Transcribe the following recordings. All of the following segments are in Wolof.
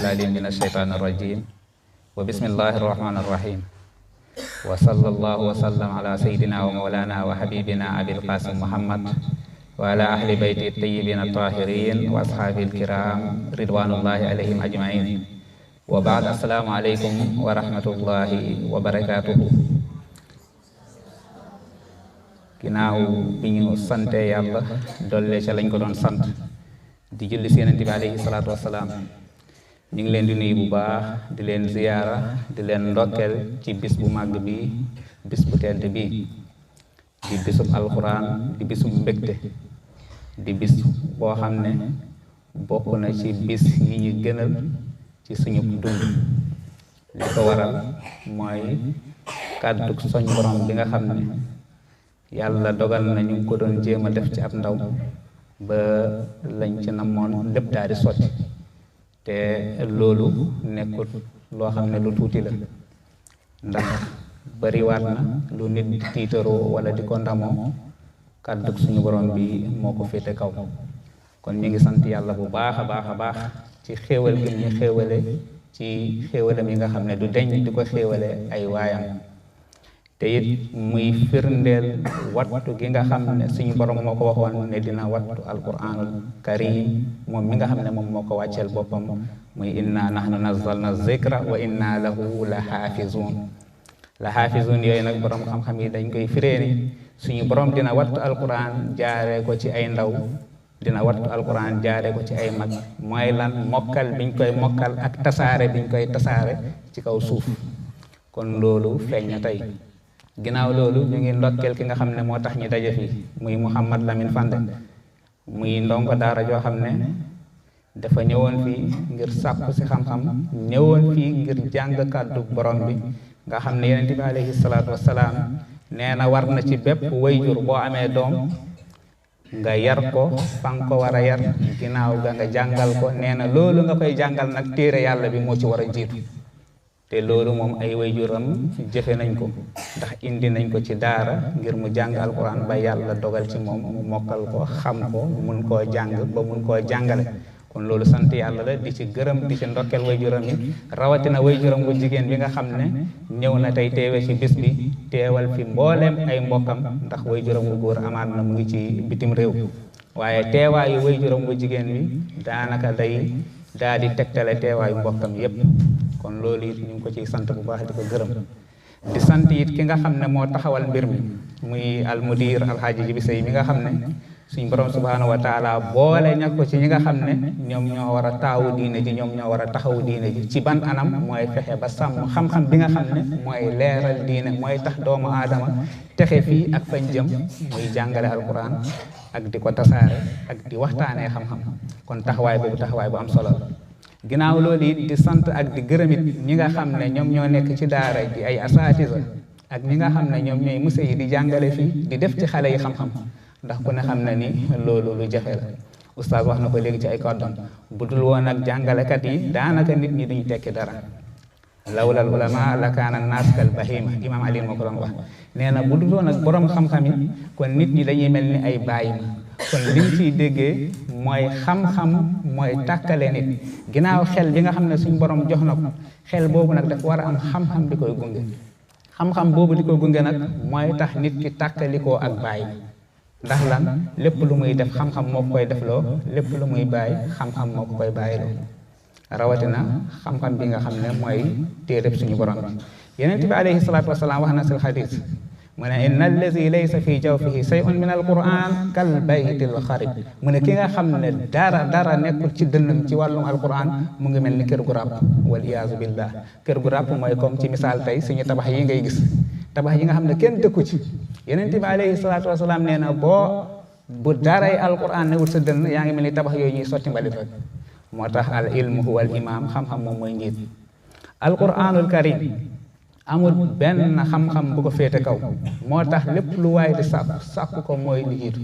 العليم من الشيطان الرجيم وبسم الله الرحمن الرحيم وصلى الله وسلم على سيدنا ومولانا وحبيبنا أبي القاسم محمد وعلى أهل بيته الطيبين الطاهرين وأصحابه الكرام رضوان الله عليهم أجمعين وبعد السلام عليكم ورحمة الله وبركاته. ginnaaw bi ñu sante yàlla dolle ca lañ ko doon sant di julli si Yonent bi alayhi salaatu wassalaam ñu ngi leen di nuyu bu baax di leen ziyaara di leen ndokkeel ci bis bu màgg bi bis bu tedd bi di bisub alxuraan di bisub mbégte di bis boo xam ne bokk na ci bis yi ñu gënal ci suñu dund li ko waral mooy kàddu soñ borom bi nga xam ne yàlla dogal na ñu ko doon jéem a def ci ab ndaw ba lañ ci namoon lépp daal di sotti te loolu nekkul loo xam ne lu tuuti la ndax bariwaat na lu nit di tiitaroo wala di ko ndamoo kàddug suñu borom bi moo ko féete kaw kon ñu ngi sant yàlla bu baax a baax a baax ci xéewal gi ñu xéewale ci xéewalam yi nga xam ne du deñ di ko xéewale ay waayam te it muy firndeel wattu gi nga xam ne suñu borom moo ko waxoon ne dina wattu alquranul karim moom mi nga xam ne moom moo ko wàcceel boppam muy inna nahnu nazzalna zikra wa inna lahu la xaafizun yooyu nag borom xam-xam yi dañ koy firee ni suñu borom dina wattu alquran jaaree ko ci ay ndaw dina wattu alquran jaaree ko ci ay mag mooy lan mokkal biñ koy mokkal ak tasaare biñ koy tasaare ci kaw suuf kon loolu feeñ na tey. ginnaaw loolu ñu ngi ndokkeel ki nga xam ne moo tax ñu daje fii muy Mouhamad Lamine Fandé muy ndongo daara joo xam ne dafa ñëwoon fii ngir sàkku si xam-xam ñëwoon fii ngir jàng kàddu borom bi nga xam ne Yonent bi alayhi salaatu wassalaam nee na war na ci bépp wayjur boo amee doom nga yar ko fa nga ko war a yar ginnaaw ga nga jàngal ko nee na loolu nga koy jàngal nag téere yàlla bi moo ci war a jiitu te loolu moom ay wayjuram jëfe nañ ko ndax indi nañ ko ci daara ngir mu jàng alquran ba yàlla dogal ci moom mu mokkal ko xam ko mun koo jàng ba mun koo jàngale kon loolu sant yàlla la di ci gërëm di ci ndokkeel wayjuram yi rawatina wayjuram bu jigéen bi nga xam ne ñëw na tey teewe ci bis bi teewal fi mbooleem ay mbokkam ndax wayjuram bu góor amaat na mu ngi ci bitim réew waaye teewaayu wayjuram bu jigéen bi daanaka day daal di tegtale teewaayu mbokkam yépp kon loolu it ñu ngi ko ciy sant bu baax di ko gërëm di sant it ki nga xam ne moo taxawal mbir mi muy almudir alxaaji Jibi Sey mi nga xam ne suñ borom subhaanahu wa taala boole ña ko ci ñi nga xam ne ñoom ñoo war a taawu diine ji ñoom ñoo war a taxawu diine ji ci ban anam mooy fexe ba sàmm xam-xam bi nga xam ne mooy leeral diine mooy tax doomu aadama texe fii ak fañ jëm muy jàngale alquran ak di ko tasaare ak di waxtaanee xam-xam kon taxawaay boobu taxawaay bu am solo la ginnaaw loolu it di sant ak di gërëmit ñi nga xam ne ñoom ñoo nekk ci daara di ay asaatisa ak ñi nga xam ne ñoom ñooy monsieur yi di jàngale fii di def ci xale yi xam-xam ndax ku ne xam ne ni loolu lu jafe la oustaz wax na ko léegi ci ay kàddoom bu dul woon ak jàngalekat yi daanaka nit ñi duñ tekki dara lawlal ulama la kaana naas kal bahima imam Ali moo ko doon wax nee na bu dul woon ak borom xam-xam yi kon nit ñi dañuy mel ni ay bàyyi kon liñ ciy déggee mooy xam-xam mooy tàkkale nit ginnaaw xel bi nga xam ne suñ borom jox na ko xel boobu nag dafa war a am xam-xam bi koy gunge xam-xam boobu di koy gunge nag mooy tax nit ki tàkkalikoo ak bàyyi ndax lan lépp lu muy def xam-xam moo koy defloo lépp lu muy bàyyi xam-xam moo ko koy bàyyiloo rawatina xam-xam bi nga xam ne mooy téereb suñu borom bi Yonent bi alayhi salaatu wasalaam wax na sil xadiis mu ne inna allazi laysa fi jawfihi shay'un min alquran kal baytil xarib mu ne ki nga xam ne dara nekkul ci dënnam ci wàllum alquran mu ngi mel ni kër gu ràpp wal iyaazu billah kër gu ràpp mooy comme ci misaal tey suñu tabax yi ngay gis tabax yi nga xam ne kenn dëkku ci Yonent bi alayhi salaatu wasalaam nee na bu daray alquran newul sa dënn yaa ngi mel ni tabax yooyu ñuy sotti mbalit rek moo tax al ilmu huwa al imam xam-xam moom mooy njiit alquranul karim amul benn xam-xam bu ko féete kaw moo tax lépp lu waay di sàkku ko mooy li jiitu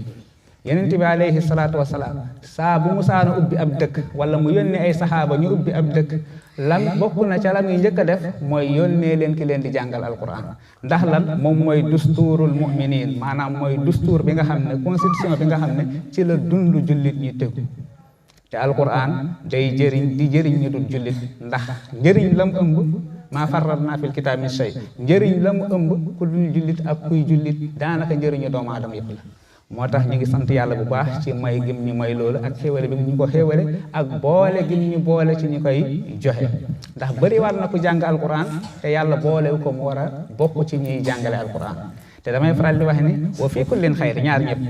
Yonent bi alayhi salaatu wasalaam saa bu musaana ubbi ab dëkk wala mu yónnee ay saxaaba ñu ubbi ab dëkk lan bokk na ca la muy njëkk a def mooy yónnee leen ki leen di jàngal alquran ndax lan moom mooy dusturul muminin maanaam mooy dustuur bi nga xam ne constitution bi nga xam ne ci la dundu jullit ñi tegu te alquran day jëriñ di jëriñ ñu dul jullit ndax njëriñ la mu ëmb maa farratnaa fil kitaabi min shay njëriñ la mu ëmb ku dul jullit ak kuy jullit daanaka njëriñu doomu aadama yëpp la moo tax ñu ngi sant yàlla bu baax ci may gim ñu may loolu ak xéwale bi ñu ko xéwale ak boole gim ñu boole ci ñu koy joxe ndax bëri war na ku jàng alquran te yàlla boolewu ko mu war a bokk ci ñuy jàngale alquran te damay faral di wax ni wa fii kullin xayr ñaar ñëpp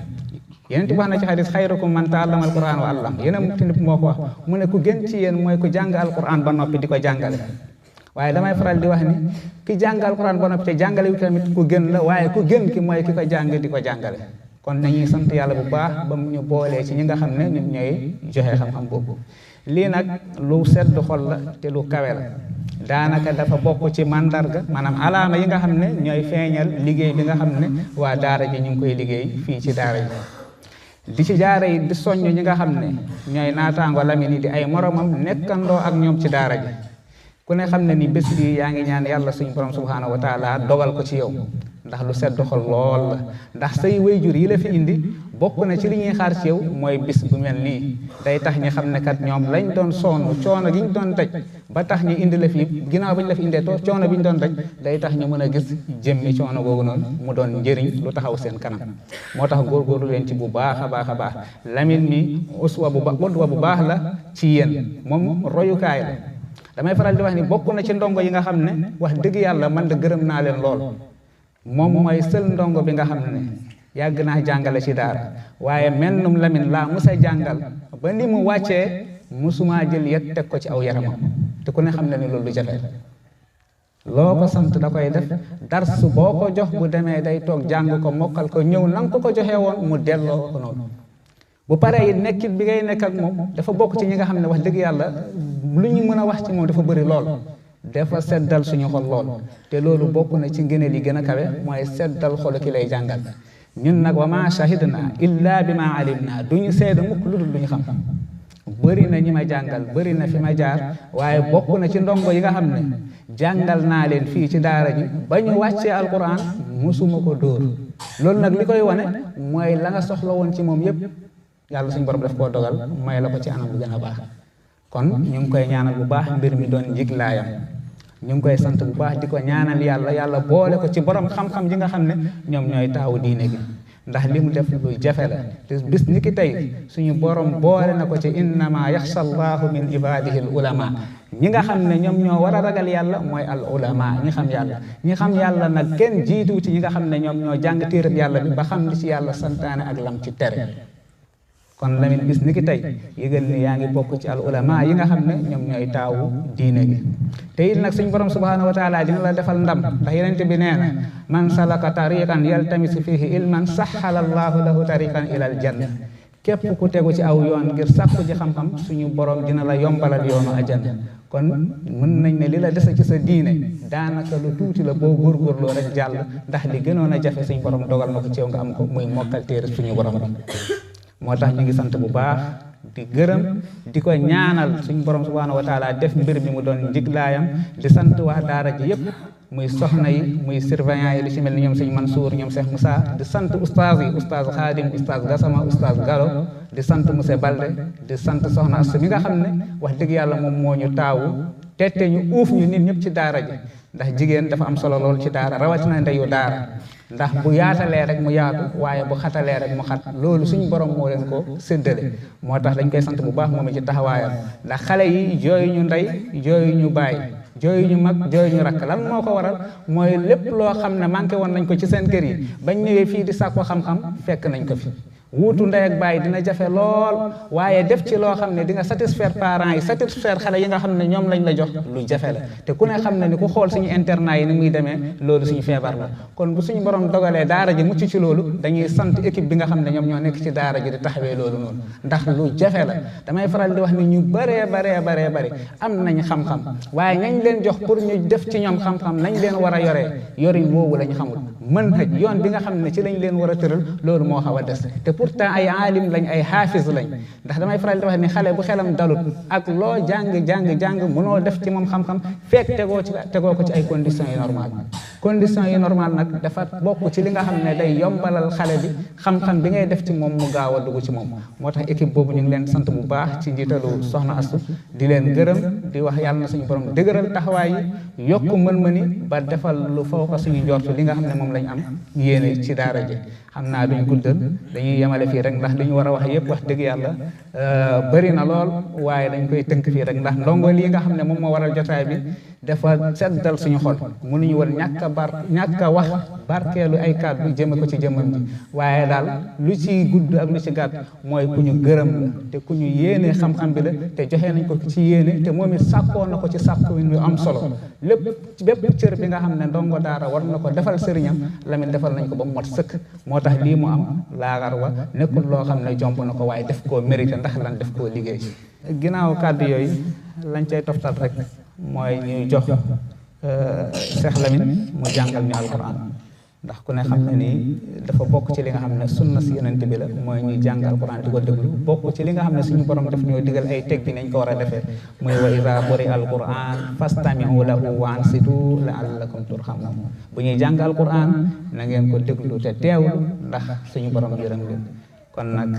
yéen ti wax na ci xadis xayrukum man taallama alquran wa allam yéen a mukti moo ko wax mu ne ku gën ci yéen mooy ku jàng alquran ba noppi di ko jàngale waaye damay faral di wax ni ki jàng alquran ba noppi te jàngale wi tamit ku gën la waaye ku gën ki mooy ki ko jàng di ko jàngale kon nañuy sant yàlla bu baax ba mu ñu boolee ci ñi nga xam ne ñun ñooy joxe xam-xam boobu lii nag lu sedd xol la te lu kawe la daanaka dafa bokk ci mandarga maanaam alaama yi nga xam ne ñooy feeñal liggéey bi nga xam ne waa daara ji ñu ngi koy liggéey fii ci daara ji di ci jaare yi di soññ ñi nga xam ne ñooy naataango Lamine yi di ay moromam nekkandoo ak ñoom ci daara ji ku ne xam ne ni bés bi yaa ngi ñaan yàlla suñu borom subhaanahu wa taala dogal ko ci yow ndax lu sedd xol lool la ndax say wayjur yi la fi indi bokk na ci li ñuy xaar ci yow mooy bis bu mel nii day tax ñi xam ne kat ñoom lañ doon sonn coono gi ñu doon daj ba tax ñu indi la fi ginnaaw ba ñu la fi indee coono bi ñu doon daj day tax ñu mën a gis jëmmi coono googu noonu mu doon njëriñ lu taxaw seen kanam moo tax góorgóorlu leen ci bu baax a baax a baax Lamine mi uswa bu baax la ci yéen moom royukaay la damay faral di wax ni bokk na ci ndongo yi nga xam ne wax dëgg yàlla man de gërëm naa leen lool moom mooy sël ndongo bi nga xam ne yàgg naa jàngale ci daara waaye mennum Lamine laa musa jàngal ba ni mu wàccee musumaa jël yet teg ko ci aw yaramam te ku ne xam ne ni loolu jafe loo ko sant da koy def dars boo ko jox bu demee day toog jàng ko mokkal ko ñëw na nga ko joxee woon mu delloo ko noonu bu paree it nekkit bi ngay nekk ak moom dafa bokk ci ñi nga xam ne wax dëgg yàlla lu ñu mën a wax ci moom dafa bëri lool dafa seddal suñu xol lool te loolu bokk na ci ngëneel yi gën a kawe mooy seddal xolu ki lay jàngal ñun nag wa ma shahidna illa bi ma alimna duñu seede mukk lu dul lu ñu xam bëri na ñi ma jàngal bëri na fi ma jaar waaye bokk na ci ndongo yi nga xam ne jàngal naa leen fii ci daara ji ba ñu wàccee alquran musuma ko dóor loolu nag li koy wane mooy la nga soxla woon ci moom yépp yàlla suñu borom daf koo dogal may la ko ci anam bu gën a baax kon ñu ngi koy ñaanal bu baax mbir mi doon njiglaayam ñu ngi koy sant bu baax di ko ñaanal yàlla boole ko ci borom xam-xam yi nga xam ne ñoom ñooy taawu diine gi ndax li mu def lu jafe la te bis ni ki tey suñu borom boole na ko ci innama yaxsha allahu min ibadihi al ulama ñi nga xam ne ñoom ñoo war a ragal yàlla mooy al ulama ñi xam yàlla nag kenn jiitu ci ñi nga xam ne ñoom ñoo jàng téereb yàlla bi ba xam li ci yàlla santaane ak lam ci tere kon Lamine bis ni ki tey yëgal ni yaa ngi bokk ci al ulama yi nga xam ne ñoom ñooy taawu diine gi te it nag suñ borom subhanahu wa taala dina la defal ndam ndax yenente bi nee na man salaka tariqan yaltamisu fihi ilman sahala allahu lahu tariqan ila al janna képp ku tegu ci aw yoon ngir sàkku ji xam-xam suñu borom dina la yombalal yoonu ajana kon mën nañ ne li la dese ci sa diine daanaka lu tuuti la boo góorgóorloo rek jàll ndax li gënoon a jafe suñu borom dogal na ko ci yow nga am ko muy mokkal téere suñu borom bi moo tax ñu ngi sant bu baax di gërëm di ko ñaanal suñu borom subhanahu wa taala def mbir mi mu doon njiglaayam di sant waa daara ji yépp muy soxna yi muy surveillant yi lu ci mel ni ñoom sëñ Mansour ñoom Cheikh Moussa di sant oustaz yi oustaz Khadim oustaz Gassama oustaz Gallo di sant monsieur Balde di sant soxna Astou mi nga xam ne wax dëgg yàlla moom moo ñu taawu tette ñu uuf ñu nit ñëpp ci daara ji ndax jigéen dafa am solo lool ci daara rawatina ndeyu daara ndax bu yaatalee rek mu yaatu waaye bu xatalee rek mu xat loolu suñu borom moo leen ko séddale moo tax dañ koy sant bu baax moom ci taxawaayam ndax xale yi jooyu ñu ndey jooyu ñu baay jooyu ñu mag jooyu ñu rakk lan moo ko waral mooy lépp loo xam ne manqué woon nañ ko ci seen kër yi bañ ñëwee fii di sàkku xam-xam fekk nañ ko fi wuutu ndey ak baay dina jafe lool waaye def ci loo xam ne di nga satisfaire parents yi satisfaire xale yi nga xam ne ñoom lañ la jox lu jafe la te ku ne xam ne ni ku xool suñu internat yi ni muy demee loolu suñu feebar la kon bu suñu borom dogalee daara ji mucc ci loolu dañuy sant équipe bi nga xam ne ñoom ñoo nekk ci daara ji di taxawee loolu noonu ndax lu jafe la damay faral di wax ni ñu bari am nañ xam-xam waaye nañ leen jox pour ñu def ci ñoom xam-xam nañ leen war a yoree yorin woowu lañ xamul mën hëj yoon bi nga xam ne ci lañ leen war a tëral loolu moo xaw a des te pourtant ay aalim lañ ay xaafis lañ ndax damay faral di wax ni xale bu xelam dalut ak loo jàng mënoo def ci moom xam-xam fekk tegoo ko ci ay conditions yu normal condition yi normal nag dafa bokk ci li nga xam ne day yombalal xale bi xam-xam bi ngay def ci moom mu gaaw a dugg ci moom moo tax équipe boobu ñu ngi leen sant bu baax ci njiitalu soxna Astu di leen gërëm di wax yàlla na suñu borom dëgëral taxawaay yi yokk mën-mëni ba defal lu fawqa suñu njort li nga xam ne moom lañ am yéene ci daara ji xam naa duñ guddal dañuy yemale fii rek ndax li ñu war a wax yëpp wax dëgg yàlla bëri na lool waaye dañ koy tënk fii rek ndax ndongo lii nga xam ne moom moo waral jotaay bi dafa seddal suñu xol mënuñu woon ñàkk a wax barkeelu ay kàddu jëme ko ci jëmmam ji waaye daal lu ci gudd ak lu ci gàtt mooy ku ñu gërëm la te ku ñu yéene xam-xam bi la te joxe nañ ko ci yéene te moom it sàkkoo na ko ci sàkku wi am solo lépp bépp cër bi nga xam ne ndongo daara war na ko defal sëriñam Lamine defal nañ ko ba mu mot sëkk moo tax lii mu am laagar wa nekkul loo xam ne jomb na ko waaye def koo mérité ndax lan def koo liggéey ginnaaw kàddu yooyu lañ cay toftal rek mooy ñuy jox Cheikh Lamine mu jàngal ñu alquran ndax ku ne xam ne nii dafa bokk ci li nga xam ne sunna si yonent bi la mooy ñuy jàng alquran di ko déglu bokk ci li nga xam ne suñu borom daf ñoo digal ay teg bi nañ ko war a defee muy wa iza quri'a alquran fastami'u lahu wa ansitu la'allakum turhamun bu ñuy jàng alquran na ngeen ko déglu te teewlu ndax suñu borom yërëm leen kon nag